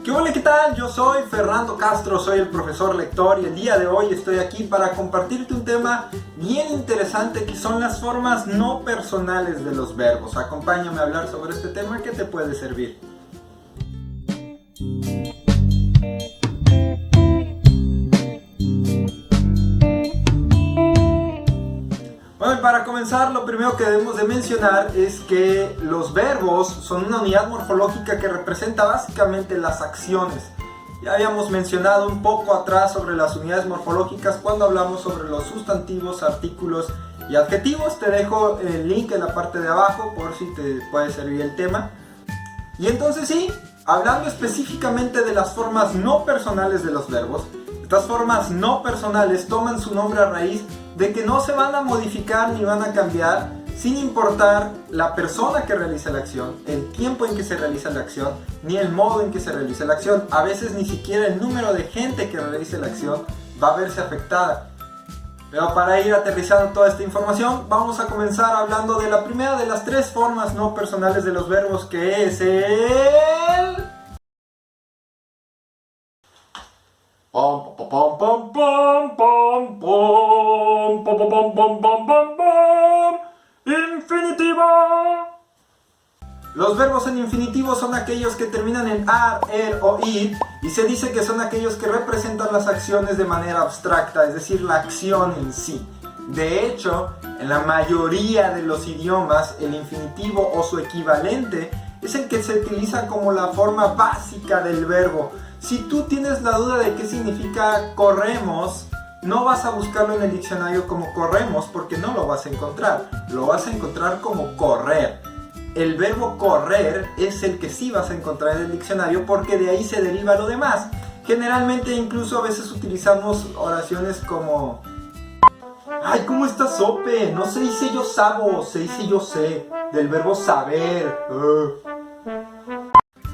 ¿Qué hola, qué tal? Yo soy Fernando Castro, soy el profesor lector y el día de hoy estoy aquí para compartirte un tema bien interesante que son las formas no personales de los verbos. Acompáñame a hablar sobre este tema que te puede servir. Bueno, para comenzar, lo primero que debemos de mencionar es que los verbos son una unidad morfológica que representa básicamente las acciones. Ya habíamos mencionado un poco atrás sobre las unidades morfológicas cuando hablamos sobre los sustantivos, artículos y adjetivos. Te dejo el link en la parte de abajo por si te puede servir el tema. Y entonces sí, hablando específicamente de las formas no personales de los verbos, estas formas no personales toman su nombre a raíz de que no se van a modificar ni van a cambiar sin importar la persona que realiza la acción, el tiempo en que se realiza la acción, ni el modo en que se realiza la acción. A veces ni siquiera el número de gente que realice la acción va a verse afectada. Pero para ir aterrizando toda esta información, vamos a comenzar hablando de la primera de las tres formas no personales de los verbos, que es el... Pom pom pom pom pom pom pom pom pom pom pom pom pom infinitivo. Los verbos en infinitivo son aquellos que terminan en ar, er o ir, y se dice que son aquellos que representan las acciones de manera abstracta, es decir, la acción en sí. De hecho, en la mayoría de los idiomas, el infinitivo o su equivalente es el que se utiliza como la forma básica del verbo. Si tú tienes la duda de qué significa corremos, no vas a buscarlo en el diccionario como corremos porque no lo vas a encontrar. Lo vas a encontrar como correr. El verbo correr es el que sí vas a encontrar en el diccionario porque de ahí se deriva lo demás. Generalmente incluso a veces utilizamos oraciones como... ¡Ay, cómo estás, sope! No se dice yo sabo, se dice yo sé. Del verbo saber.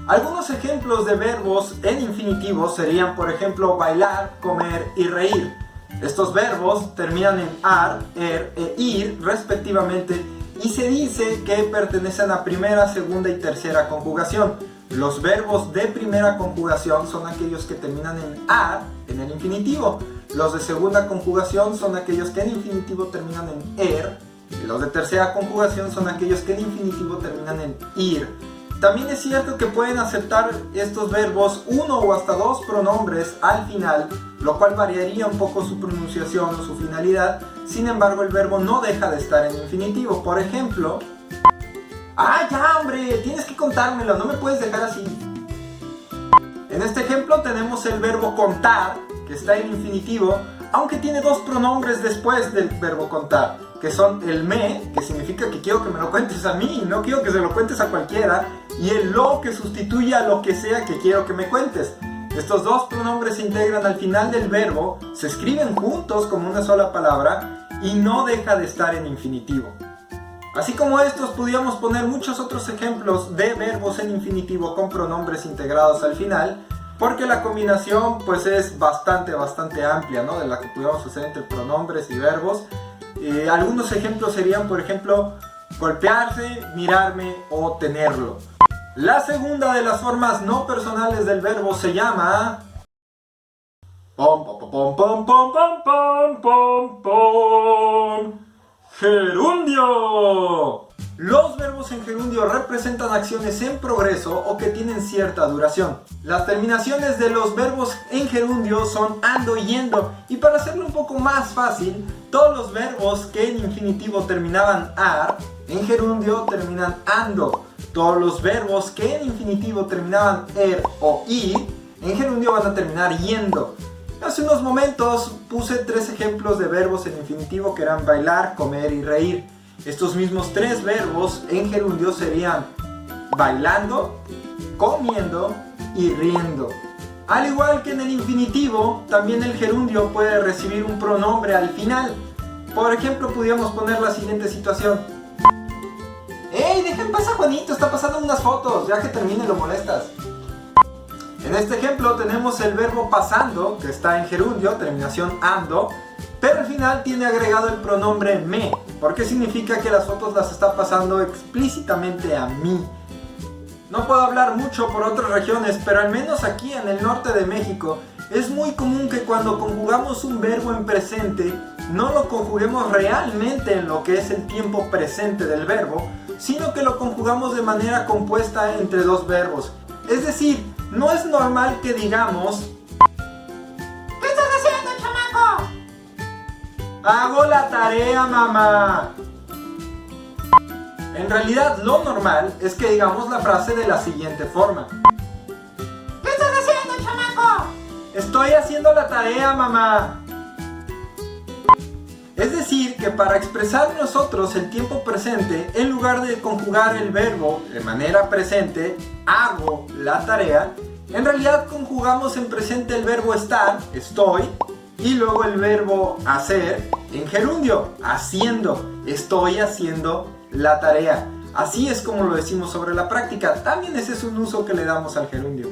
Algunos ejemplos de verbos en infinitivo serían, por ejemplo, bailar, comer y reír. Estos verbos terminan en ar, er e ir respectivamente y se dice que pertenecen a primera, segunda y tercera conjugación. Los verbos de primera conjugación son aquellos que terminan en ar en el infinitivo. Los de segunda conjugación son aquellos que en infinitivo terminan en er. Y los de tercera conjugación son aquellos que en infinitivo terminan en ir. También es cierto que pueden aceptar estos verbos uno o hasta dos pronombres al final, lo cual variaría un poco su pronunciación o su finalidad. Sin embargo, el verbo no deja de estar en infinitivo. Por ejemplo... ¡Ah, ya, hombre! Tienes que contármelo, no me puedes dejar así. En este ejemplo tenemos el verbo contar, que está en infinitivo, aunque tiene dos pronombres después del verbo contar, que son el me, que significa que quiero que me lo cuentes a mí, no quiero que se lo cuentes a cualquiera, y el lo, que sustituye a lo que sea que quiero que me cuentes. Estos dos pronombres se integran al final del verbo, se escriben juntos como una sola palabra y no deja de estar en infinitivo. Así como estos, podríamos poner muchos otros ejemplos de verbos en infinitivo con pronombres integrados al final, porque la combinación pues es bastante amplia, ¿no? De la que pudiéramos hacer entre pronombres y verbos. Algunos ejemplos serían, por ejemplo, golpearse, mirarme o tenerlo. La segunda de las formas no personales del verbo se llama... Pom pom pom pom pom pom pom pom pom gerundio. Los verbos en gerundio representan acciones en progreso o que tienen cierta duración. Las terminaciones de los verbos en gerundio son ando y yendo, y para hacerlo un poco más fácil, todos los verbos que en infinitivo terminaban ar, en gerundio terminan ando. Todos los verbos que en infinitivo terminaban er o ir, en gerundio van a terminar yendo. Hace unos momentos puse tres ejemplos de verbos en infinitivo que eran bailar, comer y reír. Estos mismos tres verbos en gerundio serían bailando, comiendo y riendo. Al igual que en el infinitivo, también el gerundio puede recibir un pronombre al final. Por ejemplo, podríamos poner la siguiente situación. ¡Ey, deja en paz a Juanito! Está pasando unas fotos, ya que termine lo molestas. En este ejemplo tenemos el verbo pasando, que está en gerundio, terminación ando, pero al final tiene agregado el pronombre me, porque significa que las fotos las está pasando explícitamente a mí. No puedo hablar mucho por otras regiones, pero al menos aquí en el norte de México es muy común que cuando conjugamos un verbo en presente no lo conjuguemos realmente en lo que es el tiempo presente del verbo, sino que lo conjugamos de manera compuesta entre dos verbos. Es decir, no es normal que digamos: ¿qué estás haciendo, chamaco? hago la tarea, mamá. En realidad, lo normal es que digamos la frase de la siguiente forma: ¿qué estás haciendo, chamaco? estoy haciendo la tarea, mamá. Es decir, que para expresar nosotros el tiempo presente, en lugar de conjugar el verbo de manera presente, hago la tarea, en realidad conjugamos en presente el verbo estar, estoy, y luego el verbo hacer en gerundio, haciendo, estoy haciendo la tarea. Así es como lo decimos sobre la práctica. También ese es un uso que le damos al gerundio.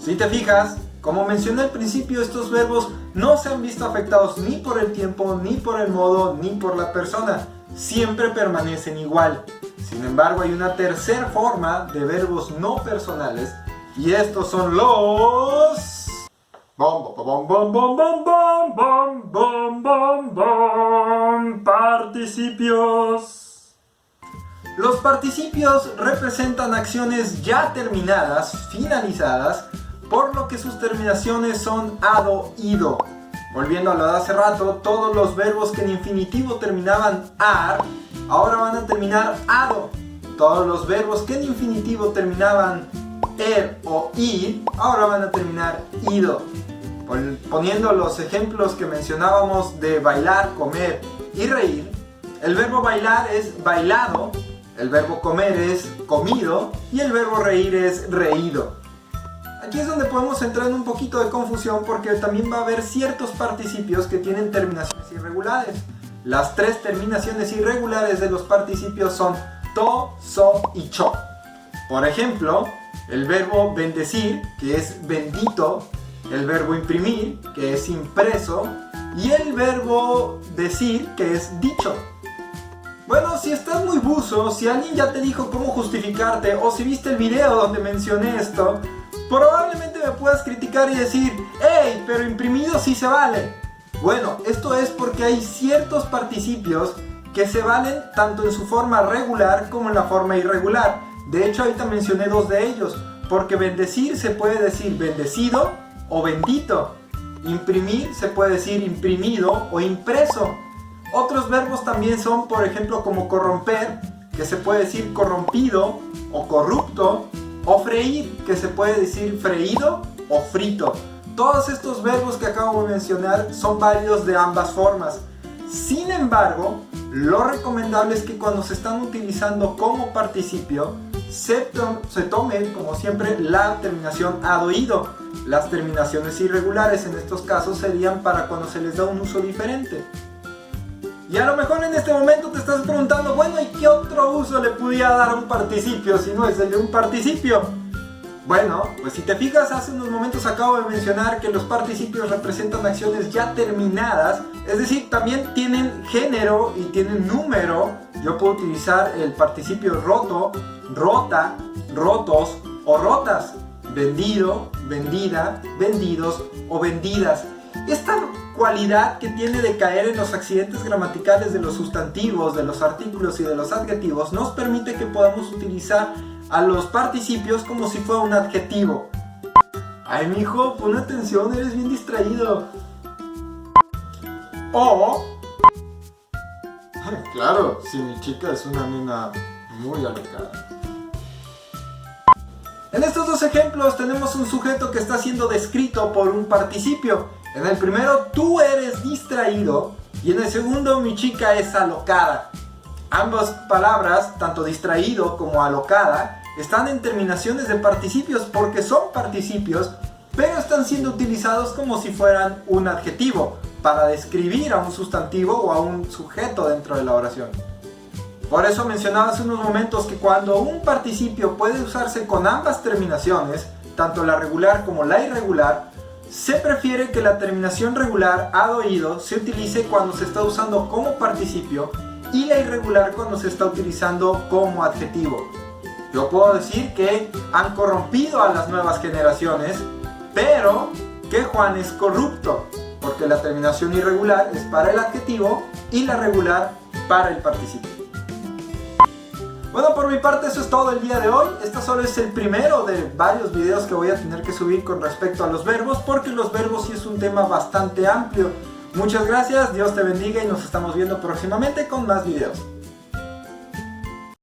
Si te fijas, como mencioné al principio, estos verbos no se han visto afectados ni por el tiempo, ni por el modo, ni por la persona. Siempre permanecen igual. Sin embargo, hay una tercera forma de verbos no personales, y estos son los participios. Los participios representan acciones ya terminadas, finalizadas, por lo que sus terminaciones son ado, ido. Volviendo a lo de hace rato, todos los verbos que en infinitivo terminaban ar, ahora van a terminar ado. Todos los verbos que en infinitivo terminaban er o ir, ahora van a terminar ido. Poniendo los ejemplos que mencionábamos de bailar, comer y reír, el verbo bailar es bailado, el verbo comer es comido y el verbo reír es reído. Aquí es donde podemos entrar en un poquito de confusión, porque también va a haber ciertos participios que tienen terminaciones irregulares. Las tres terminaciones irregulares de los participios son to, so y cho. Por ejemplo, el verbo bendecir, que es bendito, el verbo imprimir, que es impreso, y el verbo decir, que es dicho. Bueno, si estás muy buzo, si alguien ya te dijo cómo justificarte, o si viste el video donde mencioné esto, probablemente me puedas criticar y decir: ¡hey, pero imprimido sí se vale! Bueno, esto es porque hay ciertos participios que se valen tanto en su forma regular como en la forma irregular. De hecho, ahorita mencioné dos de ellos, porque bendecir se puede decir bendecido o bendito. Imprimir se puede decir imprimido o impreso. Otros verbos también son, por ejemplo, como corromper, que se puede decir corrompido o corrupto, o freír, que se puede decir freído o frito. Todos estos verbos que acabo de mencionar son válidos de ambas formas. Sin embargo, lo recomendable es que cuando se están utilizando como participio, se tome, como siempre, la terminación ado-ido. Las terminaciones irregulares en estos casos serían para cuando se les da un uso diferente. Y a lo mejor en este momento te estás preguntando: bueno, ¿y qué otro uso le pudiera dar a un participio si no es el de un participio? Bueno, pues si te fijas, hace unos momentos acabo de mencionar que los participios representan acciones ya terminadas, es decir, también tienen género y tienen número. Yo puedo utilizar el participio roto, rota, rotos o rotas, vendido, vendida, vendidos o vendidas. Esta cualidad que tiene de caer en los accidentes gramaticales de los sustantivos, de los artículos y de los adjetivos nos permite que podamos utilizar a los participios como si fuera un adjetivo. Ay, mijo, pon atención, eres bien distraído. O, claro, si mi chica es una nena muy alocada. En estos dos ejemplos tenemos un sujeto que está siendo descrito por un participio. En el primero, tú eres distraído, y en el segundo, mi chica es alocada. Ambas palabras, tanto distraído como alocada, están en terminaciones de participios porque son participios, pero están siendo utilizados como si fueran un adjetivo para describir a un sustantivo o a un sujeto dentro de la oración. Por eso mencionaba hace unos momentos que cuando un participio puede usarse con ambas terminaciones, tanto la regular como la irregular, se prefiere que la terminación regular ado-ido se utilice cuando se está usando como participio y la irregular cuando se está utilizando como adjetivo. Yo puedo decir que han corrompido a las nuevas generaciones, pero que Juan es corrupto, porque la terminación irregular es para el adjetivo y la regular para el participio. Bueno, por mi parte eso es todo el día de hoy. Este solo es el primero de varios videos que voy a tener que subir con respecto a los verbos, porque los verbos sí es un tema bastante amplio. Muchas gracias, Dios te bendiga y nos estamos viendo próximamente con más videos.